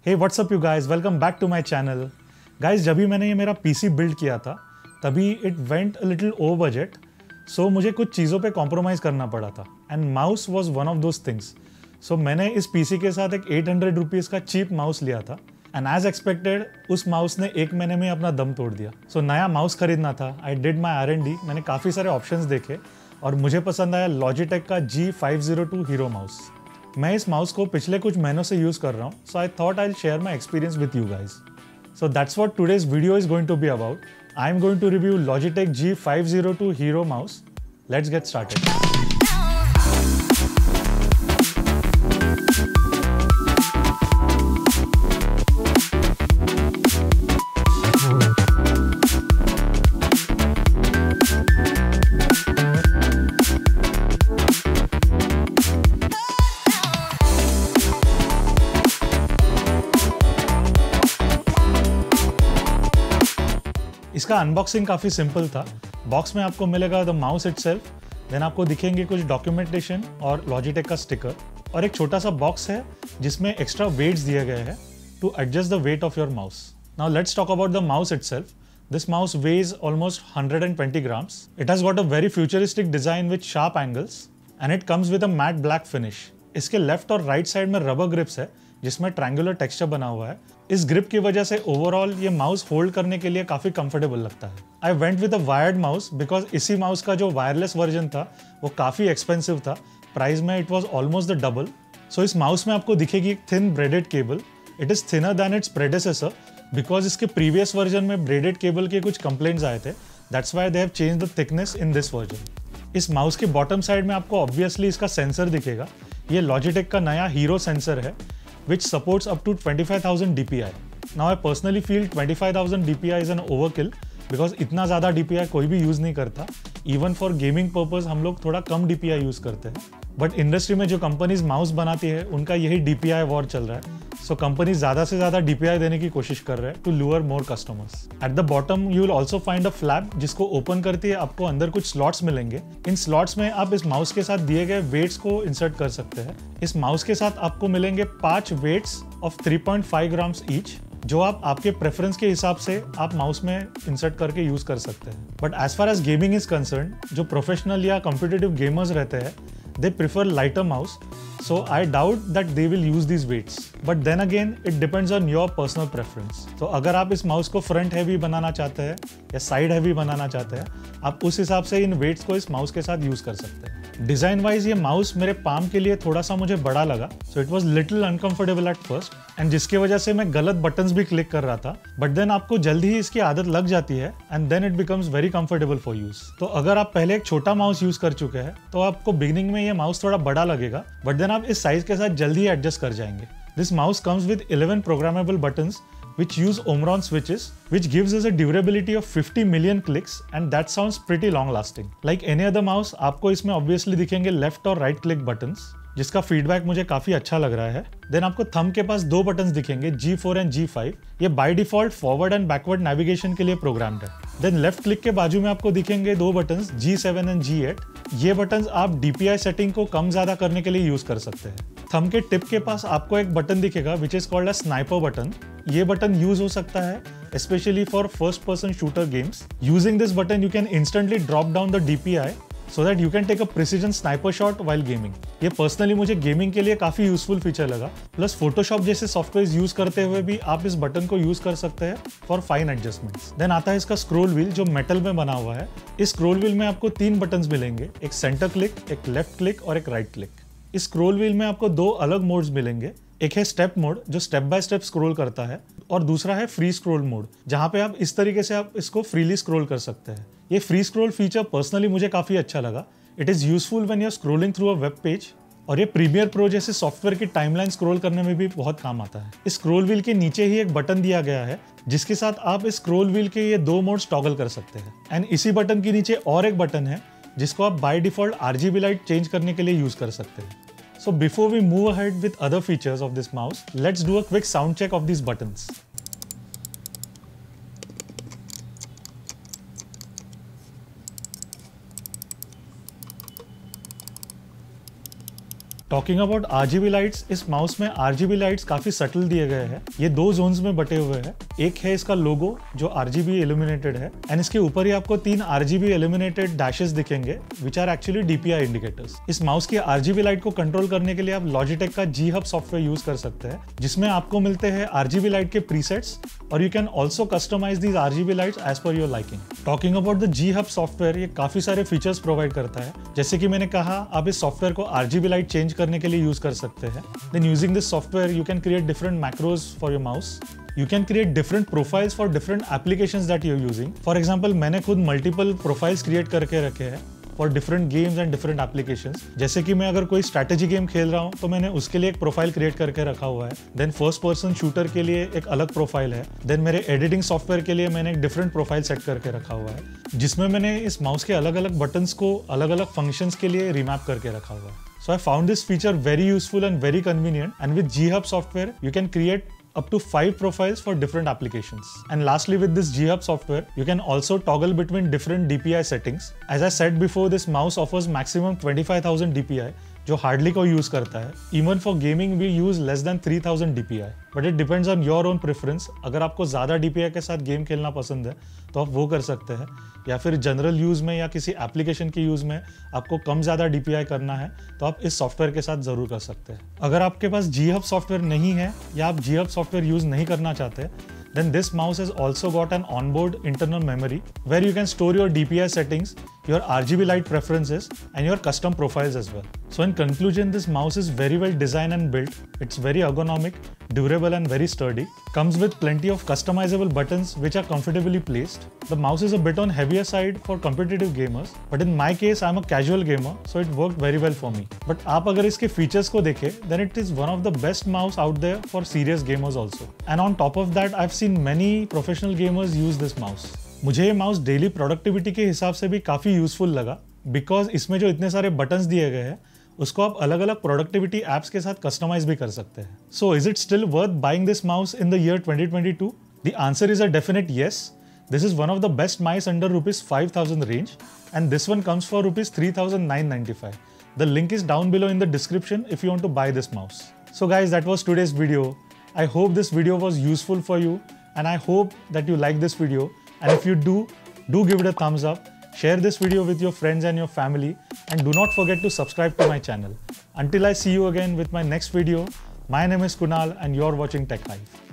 Hey what's up you guys, welcome back to my channel. Guys, जब भी मैंने ये मेरा पीसी बिल्ड किया था तभी it went a little over budget, so मुझे कुछ चीज़ों पे कॉम्प्रोमाइज़ करना पड़ा था and mouse was one of those things. So मैंने इस पीसी के साथ एक 800 रुपीज़ का चीप माउस लिया था एंड एज एक्सपेक्टेड उस माउस ने एक महीने में अपना दम तोड़ दिया। सो नया माउस खरीदना था। आई डिड माई R&D, मैंने काफ़ी सारे ऑप्शंस देखे और मुझे पसंद आया लॉजिटेक का G502 हीरो माउस। मैं इस माउस को पिछले कुछ महीनों से यूज़ कर रहा हूँ, so I thought I share my experience with you guys. So that's what today's video is going to be about. I am going to review Logitech G502 Hero mouse. Let's get started. इसका unboxing काफ़ी simple था। Box में आपको मिलेगा the mouse itself, then आपको दिखेंगे कुछ documentation और लॉजिटेक का स्टिकर, और एक छोटा सा बॉक्स है जिसमें एक्स्ट्रा वेट्स दिए गए हैं to adjust the weight of your mouse. Now let's talk about the mouse itself. This mouse weighs almost 120 grams. It has got a very futuristic design with sharp angles and it comes with a matte black finish. इसके left और right side में rubber grips है जिसमें triangular texture बना हुआ है। इस grip की वजह से ओवरऑल ये माउस होल्ड करने के लिए काफ़ी कंफर्टेबल लगता है। I went with a wired mouse because इसी माउस का जो वायरलेस वर्जन था वो काफ़ी एक्सपेंसिव था। प्राइस में it was almost the double. So इस माउस में आपको दिखेगी एक thin braided cable. It is thinner than its predecessor because इसके प्रीवियस वर्जन में ब्रेडेड केबल के कुछ कंप्लेंट्स आए थे। That's why they have change the thickness in this version. इस माउस के बॉटम साइड में आपको ऑब्वियसली इसका सेंसर दिखेगा। ये लॉजिटेक का नया हीरो सेंसर है which supports up to 25,000 DPI. Now I personally feel 25,000 DPI is an overkill because इतना ज़्यादा DPI कोई भी यूज़ नहीं करता। Even for gaming purpose हम लोग थोड़ा कम DPI यूज़ करते हैं। बट इंडस्ट्री में जो कंपनीज माउस बनाती है उनका यही DPI वॉर चल रहा है। सो कंपनी ज़्यादा से ज़्यादा DPI देने की कोशिश कर रहे हैं to lure more customers. At the bottom you will also find a flap जिसको ओपन करती है आपको अंदर कुछ स्लॉट्स मिलेंगे। इन स्लॉट्स में आप इस माउस के साथ दिए गए वेट्स को इंसर्ट कर सकते हैं। इस माउस के साथ आपको मिलेंगे 5 वेट्स ऑफ 3.5 grams ईच, जो आप आपके प्रेफरेंस के हिसाब से आप माउस में इंसर्ट करके यूज कर सकते हैं। But as far as gaming is concerned, जो प्रोफेशनल या कॉम्पिटिटिव गेमर्स रहते हैं they prefer lighter mouse, so I doubt that they will use these weights. But then again, it depends on your personal preference. तो अगर आप इस mouse को front heavy बनाना चाहते हैं या साइड हैवी बनाना चाहते हैं, आप उस हिसाब से इन वेट्स को इस माउस के साथ यूज कर सकते हैं। डिजाइन वाइज ये माउस मेरे पाम के लिए थोड़ा सा मुझे बड़ा लगा, so it was little uncomfortable at first and जिसकी वजह से मैं गलत बटन्स भी क्लिक कर रहा था। बट देन आपको जल्दी ही इसकी आदत लग जाती है and then it becomes very comfortable for use. तो अगर आप पहले एक छोटा माउस यूज कर चुके हैं तो आपको बिगिनिंग में ये माउस थोड़ा बड़ा लगेगा, बट देन आप इस साइज के साथ जल्दी एडजस्ट कर जाएंगे। This mouse comes with 11 programmable buttons which use Omron switches, which gives us a durability of 50 million clicks and that sounds pretty long lasting. Like any other mouse, आपको इसमें obviously दिखेंगे left और right click buttons, जिसका feedback मुझे काफी अच्छा लग रहा है। देन आपको थंब के पास 2 बटन्स दिखेंगे, G4 एंड G5। ये by default forward and backward navigation के लिए प्रोग्राम्ड है। देन लेफ्ट क्लिक के बाजू में आपको दिखेंगे 2 बटन्स, G7 एंड G8। ये बटन्स आप DPI सेटिंग को कम ज्यादा करने के लिए यूज कर सकते हैं। थंब के टिप के पास आपको एक बटन दिखेगा which is called a sniper button. ये बटन यूज हो सकता है especially for first person shooter games. Using this button you can instantly drop down the DPI so that you can take a precision sniper shot while gaming. ये personally मुझे gaming के लिए काफी useful feature लगा। Plus Photoshop जैसे software use करते हुए भी आप इस बटन को यूज कर सकते हैं फॉर फाइन एडजस्टमेंट्स। देन आता है इसका स्क्रोल व्हील जो मेटल में बना हुआ है। इस स्क्रोल व्हील में आपको 3 बटन्स मिलेंगे, एक सेंटर क्लिक, एक लेफ्ट क्लिक और एक राइट क्लिक। इस स्क्रोल व्हील में आपको 2 अलग मोड्स मिलेंगे। एक है स्टेप मोड जो स्टेप बाय स्टेप स्क्रॉल करता है, और दूसरा है फ्री स्क्रॉल मोड जहां पे आप इस तरीके से आप इसको फ्रीली स्क्रॉल कर सकते हैं। ये फ्री स्क्रॉल फीचर पर्सनली मुझे काफी अच्छा लगा। It is useful when you are scrolling through a web page, और ये प्रीमियर प्रो जैसे सॉफ्टवेयर की टाइमलाइन स्क्रॉल करने में भी बहुत काम आता है। इस स्क्रॉल व्हील के नीचे ही एक बटन दिया गया है जिसके साथ आप इस स्क्रॉल व्हील के ये 2 मोड्स टॉगल कर सकते हैं। एंड इसी बटन के नीचे और एक बटन है जिसको आप by default RGB light change करने के लिए यूज कर सकते हैं। So before we move ahead with other features of this mouse, let's do a quick sound check of these buttons. Talking about RGB lights, इस माउस में RGB lights काफी subtle दिए गए हैं। ये 2 जोन्स में बटे हुए हैं। एक है इसका लोगो जो RGB इल्यूमिनेटेड है एंड इसके ऊपर ही आपको 3 RGB इल्यूमिनेटेड डैशेस दिखेंगे which are actually DPI indicators. इस माउस की RGB लाइट को कंट्रोल करने के लिए आप लॉजिटेक का G Hub सॉफ्टवेयर यूज कर सकते हैं, जिसमें आपको मिलते हैं RGB लाइट के प्रीसेट्स और you can also customise these RGB lights as per your liking. Talking about the G Hub software, ये काफी सारे फीचर्स प्रोवाइड करता है। जैसे कि मैंने कहा, आप इस सॉफ्टवेयर को RGB लाइट चेंज करने के लिए यूज कर सकते हैं। Then using this software you can create different macros for your mouse. You can create different profiles for different applications that you're using. For example, मैंने खुद multiple profiles create करके रखे हैं for different games and different applications. जैसे कि मैं अगर कोई strategy game खेल रहा हूँ तो मैंने उसके लिए एक प्रोफाइल क्रिएट करके रखा हुआ है। Then first person shooter के लिए एक अलग प्रोफाइल है। Then मेरे एडिटिंग सॉफ्टवेयर के लिए मैंने एक डिफरेंट प्रोफाइल सेट करके रखा हुआ है, जिसमें मैंने इस माउस के अलग अलग बटन्स को अलग अलग फंक्शंस के लिए रिमैप करके रखा हुआ है। So I found this feature very useful and very convenient, and with G Hub software you can create up to 5 profiles for different applications. And lastly, with this G Hub software, you can also toggle between different DPI settings. As I said before, this mouse offers maximum 25,000 DPI, जो hardly कोई use करता है। Even for gaming we use less than 3000 DPI, but it depends on your own preference. अगर आपको ज़्यादा DPI के साथ game खेलना पसंद है तो आप वो कर सकते हैं, या फिर जनरल यूज़ में या किसी एप्लीकेशन के यूज़ में आपको कम ज़्यादा DPI करना है तो आप इस सॉफ्टवेयर के साथ ज़रूर कर सकते हैं। अगर आपके पास G Hub सॉफ्टवेयर नहीं है या आप G Hub सॉफ्टवेयर यूज़ नहीं करना चाहते, then this mouse has also got an onboard internal memory where you can store your DPI settings, your RGB light preferences and your custom profiles as well. So in conclusion, this mouse is very well designed and built. It's very ergonomic, durable and very sturdy. Comes with plenty of customizable buttons which are comfortably placed. The mouse is a bit on heavier side for competitive gamers, but in my case I'm a casual gamer, so it worked very well for me. But आप अगर इसके features को देखें, then it is one of the best mouse out there for serious gamers also. And on top of that, I've seen many professional gamers use this mouse. मुझे ये mouse daily productivity के हिसाब से भी काफ़ी useful लगा, because इसमें जो इतने सारे बटन्स दिए गए हैं उसको आप अलग अलग प्रोडक्टिविटी एप्स के साथ कस्टमाइज भी कर सकते हैं। So is it still worth buying this mouse in the year 2022? The answer is a definite yes. This is one of the best mice under ₹5,000 range, and this one comes for ₹3,995. The link is down below in the description if you want to buy this mouse. So guys, that was today's video. I hope this video was useful for you, and I hope that you like this video, and if you do give it a thumbs up, share this video with your friends and your family, and do not forget to subscribe to my channel. Until I see you again with my next video, my name is Kunal and you're watching Tech Hive.